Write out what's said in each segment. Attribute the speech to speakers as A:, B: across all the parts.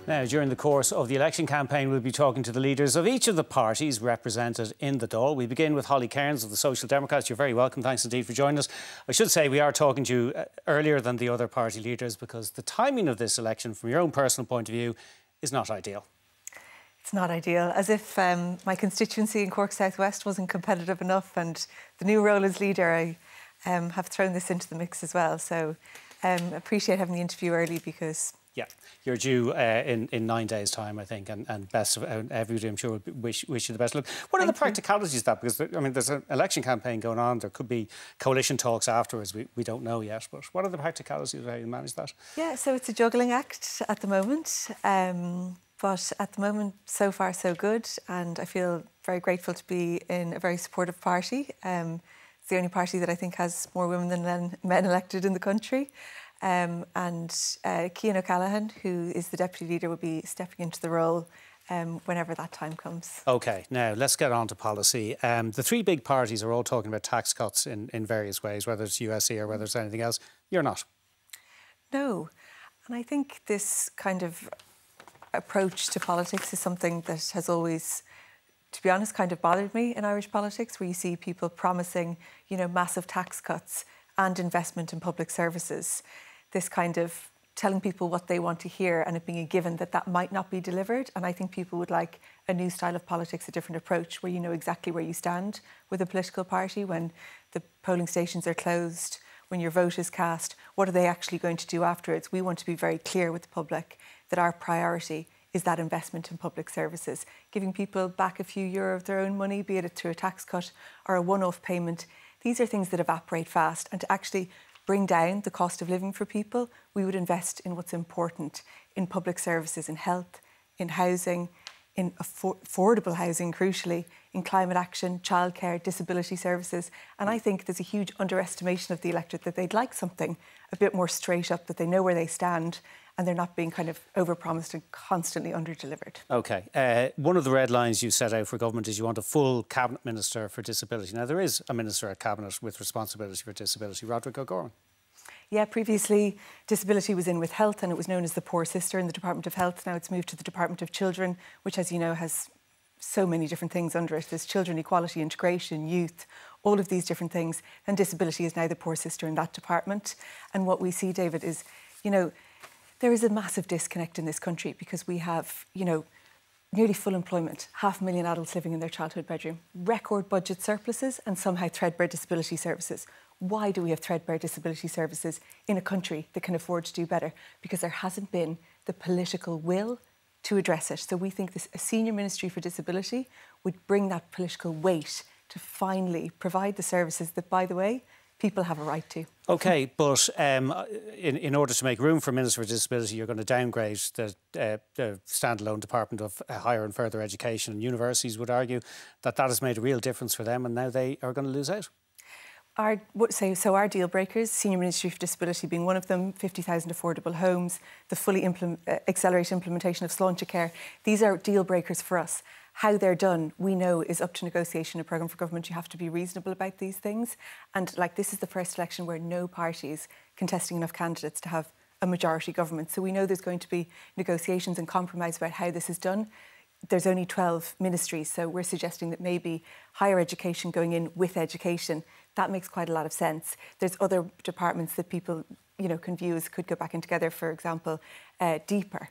A: Now, during the course of the election campaign, we'll be talking to the leaders of each of the parties represented in the Dáil. We begin with Holly Cairns of the Social Democrats. You're very welcome. Thanks indeed for joining us. I should say we are talking to you earlier than the other party leaders because the timing of this election, from your own personal point of view, is not ideal.
B: It's not ideal. As if my constituency in Cork South-West wasn't competitive enough, and the new role as leader, I have thrown this into the mix as well. So appreciate having the interview early because...
A: Yeah, you're due in 9 days' time, I think, and best of everybody, I'm sure, wish you the best of luck. What are the practicalities of that? Because, I mean, there's an election campaign going on. There could be coalition talks afterwards. We don't know yet. But what are the practicalities of how you manage that? Yeah,
B: so it's a juggling act at the moment. But at the moment, so far, so good. And I feel very grateful to be in a very supportive party. It's the only party that I think has more women than men elected in the country. And Cian O'Callaghan, who is the deputy leader, will be stepping into the role whenever that time comes. OK, now let's get on to policy. The three big parties are all talking about tax cuts in various ways, whether it's USC or whether it's anything else. You're not. No. And I think this kind of approach to politics is something that has always, to be honest, kind of bothered me in Irish politics, where you see people promising, you know, massive tax cuts and investment in public services. This kind of telling people what they want to hear and it being a given that that might not be delivered. And I think people would like a new style of politics, a different approach, where you know exactly where you stand with a political party when the polling stations are closed, when your vote is cast. What are they actually going to do afterwards? We want to be very clear with the public that our priority is that investment in public services, giving people back a few euro of their own money, be it through a tax cut or a one-off payment. These are things that evaporate fast, and to actually bring down the cost of living for people, we would invest in what's important, in public services, in health, in housing, in affordable housing, crucially, in climate action, childcare, disability services. And I think there's a huge underestimation of the electorate that they'd like something a bit more straight up, that they know where they stand and they're not being kind of overpromised and constantly under-delivered. OK. One of the red lines you set out for government is you want a full Cabinet Minister for Disability. Now, there is a Minister at Cabinet with responsibility for disability, Roderick O'Gorman. Yeah, previously disability was in with health and it was known as the poor sister in the Department of Health. Now it's moved to the Department of Children, which, as you know, has so many different things under it. There's children equality, integration, youth, all of these different things. And disability is now the poor sister in that department. And what we see, David, is, you know, there is a massive disconnect in this country because we have, you know, nearly full employment, 500,000 adults living in their childhood bedroom, record budget surpluses and somehow threadbare disability services. Why do we have threadbare disability services in a country that can afford to do better? Because there hasn't been the political will to address it. So we think a senior ministry for disability would bring that political weight to finally provide the services that, by the way, people have a right to. OK, but in order to make room for Minister for Disability, you're going to downgrade the standalone Department of Higher and Further Education, and universities would argue that that has made a real difference for them and now they are going to lose out. So our deal breakers, Senior Ministry for Disability being one of them, 50,000 affordable homes, the fully accelerated implementation of Sláinte Care, these are deal breakers for us. How they're done, we know, is up to negotiation. A programme for government, you have to be reasonable about these things. And like, this is the first election where no party is contesting enough candidates to have a majority government. So we know there's going to be negotiations and compromise about how this is done. There's only 12 ministries, so we're suggesting that maybe higher education going in with education. That makes quite a lot of sense. There's other departments that people, you know, can view as could go back in together. For example, deeper,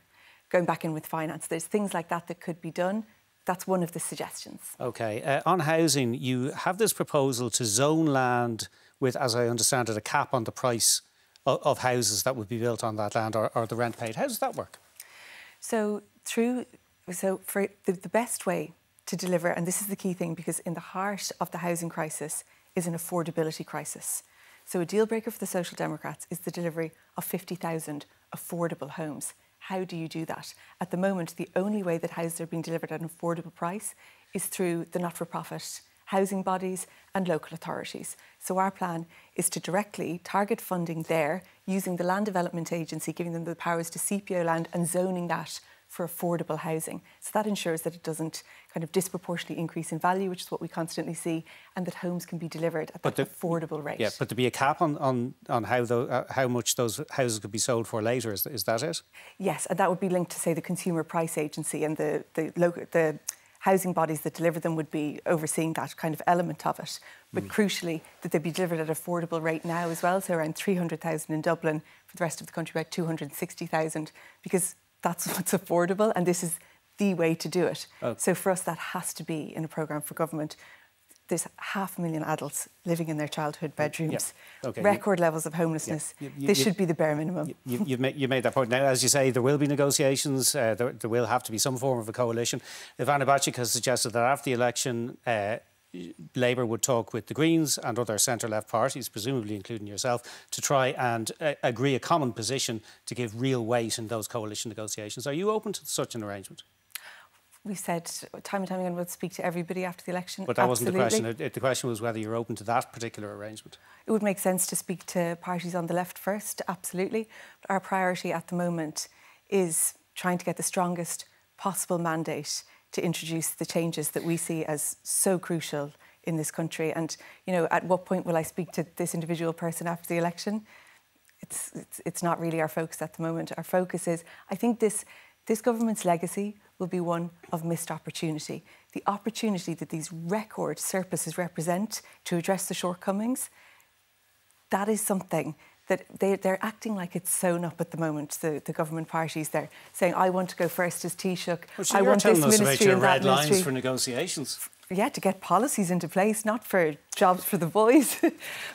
B: going back in with finance. There's things like that that could be done. That's one of the suggestions. OK. On housing, you have this proposal to zone land with, as I understand it, a cap on the price of houses that would be built on that land or the rent paid. How does that work? So for the best way to deliver, and this is the key thing, because in the heart of the housing crisis is an affordability crisis. So a deal breaker for the Social Democrats is the delivery of 50,000 affordable homes. How do you do that? At the moment, the only way that houses are being delivered at an affordable price is through the not-for-profit housing bodies and local authorities. So our plan is to directly target funding there, using the Land Development Agency, giving them the powers to CPO land and zoning that for affordable housing. So that ensures that it doesn't kind of disproportionately increase in value, which is what we constantly see, and that homes can be delivered at that affordable rate.
A: Yeah, but to be a cap on how much those houses could be sold for later, is that it?
B: Yes, and that would be linked to, say, the Consumer Price Agency, and the housing bodies that deliver them would be overseeing that kind of element of it. But crucially, that they be delivered at an affordable rate now as well, so around 300,000 in Dublin, for the rest of the country about 260,000, because that's what's affordable, and this is the way to do it. So for us, that has to be in a programme for government. There's 500,000 adults living in their childhood bedrooms. Record levels of homelessness. This should be the bare minimum.
A: You made that point. Now, as you say, there will be negotiations. There will have to be some form of a coalition. Ivana Bacik has suggested that after the election, Labour would talk with the Greens and other centre-left parties, presumably including yourself, to try and agree a common position to give real weight in those coalition negotiations. Are you open to such an arrangement?
B: We said time and time again we'll speak to everybody after the election.
A: But that wasn't the question. The question was whether you're open to that particular arrangement.
B: It would make sense to speak to parties on the left first, absolutely. But our priority at the moment is trying to get the strongest possible mandate to introduce the changes that we see as so crucial in this country. And, you know, at what point will I speak to this individual person after the election? It's not really our focus at the moment. Our focus is, I think this government's legacy will be one of missed opportunity. The opportunity that these record surpluses represent to address the shortcomings, that is something that they're acting like it's sewn up at the moment, the government parties. They're saying, I want to go first as Taoiseach.
A: I want this ministry and that ministry. You're telling us about your red lines for negotiations.
B: Yeah, to get policies into place, not for jobs for the boys.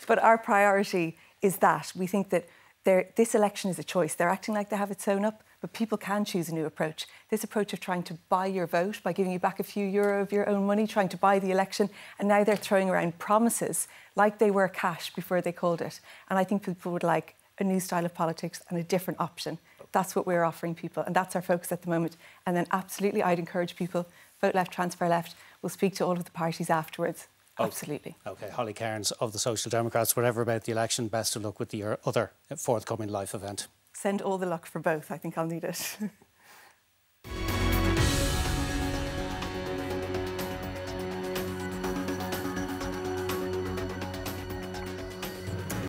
B: But our priority is that. We think that this election is a choice. They're acting like they have it sewn up, but people can choose a new approach. This approach of trying to buy your vote by giving you back a few euro of your own money, trying to buy the election, and now they're throwing around promises like they were cash before they called it. And I think people would like a new style of politics and a different option. That's what we're offering people, and that's our focus at the moment. And then absolutely, I'd encourage people, vote left, transfer left. We'll speak to all of the parties afterwards. Absolutely.
A: OK, Holly Cairns of the Social Democrats, whatever about the election, best of luck with the other forthcoming Life event.
B: Send all the luck for both. I think I'll need it.